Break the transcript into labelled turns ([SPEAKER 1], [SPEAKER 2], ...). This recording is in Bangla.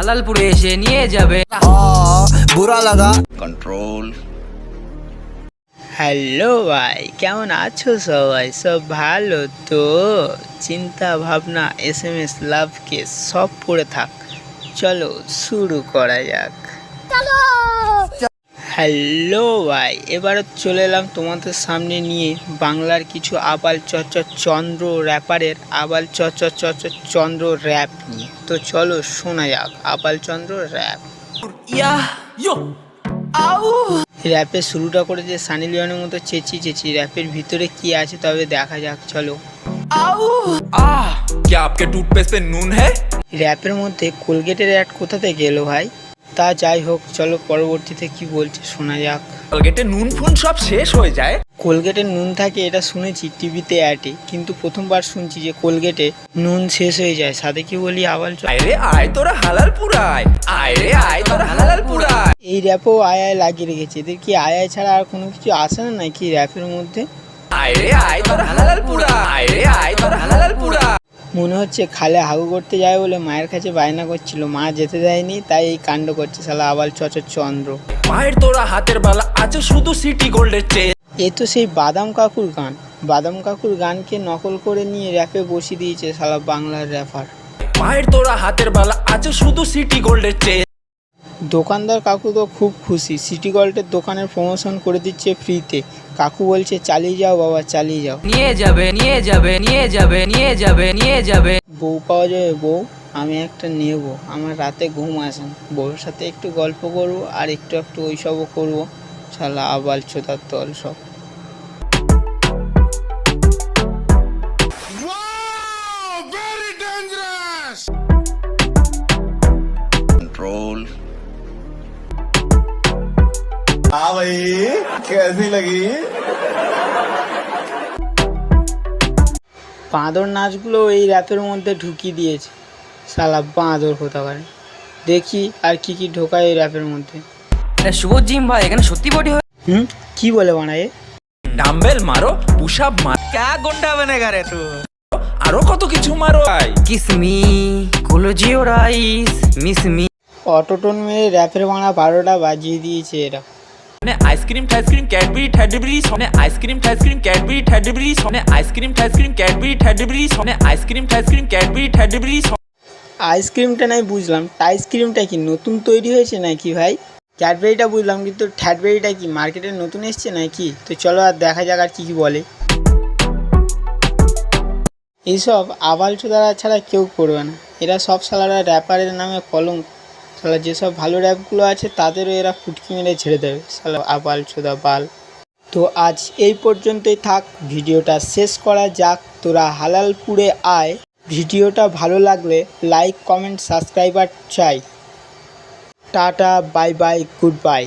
[SPEAKER 1] হালালপুরে এসে নিয়ে যাবে।
[SPEAKER 2] বুরা লাগা
[SPEAKER 3] कंट्रोल।
[SPEAKER 4] হ্যালো ভাই, কেমন আছো সবাই? সব ভালো তো? চিন্তা ভাবনা SMS লাভ কেস সব পড়ে থাক, চলো শুরু করা যাক। হ্যালো ভাই, এবারে চলে এলাম তোমাদের সামনে নিয়ে বাংলার কিছু আবাল চচ্চর চন্দ্র র্যাপারের আবাল চচ্চর চন্দ্র র্যাপ নিয়ে। তো চলো শোনা যাক আবাল চন্দ্র র্যাপ। র্যাপের শুরুটা করেছে সানি লিওনের মতো চেঁচি। র্যাপের ভিতরে কি আছে তবে দেখা যাক, চলো।
[SPEAKER 5] क्या आपके टूथपेस्ट पे नून है?
[SPEAKER 4] র্যাপের মধ্যে কোলগেটের অ্যাড কোথা থেকে এলো ভাই? তা যাই হোক, চলো পরবর্তীতে কি বলছে শোনা যাক।
[SPEAKER 5] কোলগেটে নুন ফুন সব শেষ হয়ে যায়।
[SPEAKER 4] কোলগেটের নুন থাকে এটা শুনেছি টিভিতে অ্যাডে, কিন্তু প্রথমবার শুনছি যে কোলগেটে নুন শেষ হয়ে যায়। সাথে কি বলি আবাল
[SPEAKER 5] আরে আয় তোরা হালালপুর আয়, আয় রে আয় তোরা হালালপুর আয়।
[SPEAKER 4] এই র্যাপেও আয় লাগিয়ে রেখেছে। এদের কি আয় ছাড়া আর কোনো কিছু আসে না নাকি র্যাপের মধ্যে?
[SPEAKER 5] আয় রে আয় তোরা হালালপুর আয়, রে আয় তোরা হালালপুর আয়।
[SPEAKER 4] মনে হচ্ছে খালে হাগু করতে যায় বলে মায়ের কাছে বায়না করছিল, মা যেতে দেয়নি, তাই এই কাণ্ড করছে শালা আবাল চচর চন্দ্র।
[SPEAKER 5] পায়ের তোরা হাতের বালা আছে শুধু সিটি গোল্ডের চেয়ে।
[SPEAKER 4] এ তো সেই বাদাম কাকুর গান। বাদাম কাকুর গানকে নকল করে নিয়ে র্যাপে বসিয়ে দিয়েছে শালা বাংলার র্যাপার।
[SPEAKER 5] পায়ের তোরা হাতের বালা আছে শুধু সিটি গোল্ডের চেয়ে।
[SPEAKER 4] দোকানদার কাকু তো খুব খুশি, সিটি গোল্ডের দোকানের প্রমোশন করে দিচ্ছে ফ্রিতে। কাকু বলছে চালিয়ে যাও বাবা, চালিয়ে যাও।
[SPEAKER 1] নিয়ে যাবে নিয়ে যাবে নিয়ে যাবে নিয়ে যাবে নিয়ে যাবে।
[SPEAKER 4] বউ পাওয়া যাবে বউ? আমি একটা নেব, আমার রাতে ঘুম আসে না। বউর সাথে একটু গল্প করব আর একটু ওইসবও করবো। শালা আবাল চোদার দল সব।
[SPEAKER 3] कंट्रोल।
[SPEAKER 2] हाँ भाई कैसी लगी?
[SPEAKER 4] বাঁদর নাচগুলো এই র্যাপের মধ্যে ঢুকিয়ে দিয়েছে শালা বাঁদর কোথাকার। দেখি আর কি কি ঢোকায় এই র্যাপের মধ্যে।
[SPEAKER 1] শুভজিম ভাই এখানে সত্যি বডি হয়।
[SPEAKER 4] কি বলে বানায়?
[SPEAKER 5] ডাম্বেল মারো, পুশ আপ মার,
[SPEAKER 1] ক্যা গুন্ডা বনেগা রে তু?
[SPEAKER 5] আরো কত কিছু মারো ভাই।
[SPEAKER 1] কিসমি কোলোজিও রাইস মিসমি।
[SPEAKER 4] অটোটোন মেরে র্যাপের বাংলা 12টা বাজিয়ে দিয়েছে এরা।
[SPEAKER 5] মানে আইসক্রিম টাইসক্রিম ক্যাডবেরি ঠ্যাডবেরি, মানে আইসক্রিম টাইসক্রিম ক্যাডবেরি ঠ্যাডবেরি, মানে আইসক্রিম টাইসক্রিম ক্যাডবেরি ঠ্যাডবেরি, মানে আইসক্রিম টাইসক্রিম ক্যাডবেরি ঠ্যাডবেরি।
[SPEAKER 4] আইসক্রিমটা নাই বুঝলাম, টাইসক্রিমটা কি নতুন তৈরি হয়েছে নাকি ভাই? ক্যাডবেরিটা বুঝলাম, কিন্তু ঠ্যাডবেরিটা কি মার্কেটে নতুন এসছে নাকি? তো চলো আর দেখা যাক আর কি কি বলে। এইসব আবাল চোদারা ছাড়া কেউ করবে না। এরা সব শালারা র্যাপারের নামে কলঙ্ক। শালা যেসব ভালো র্যাপগুলো আছে তাদেরও এরা ফুটকি মেরে ছেড়ে দেবে শালা আবাল চোদা বাল। তো আজ এই পর্যন্তই থাক, ভিডিওটা শেষ করা যাক। তোরা হালালপুরে আয়। ভিডিওটা ভালো লাগলে লাইক কমেন্ট সাবস্ক্রাইবার চাই। Tata bye bye good bye.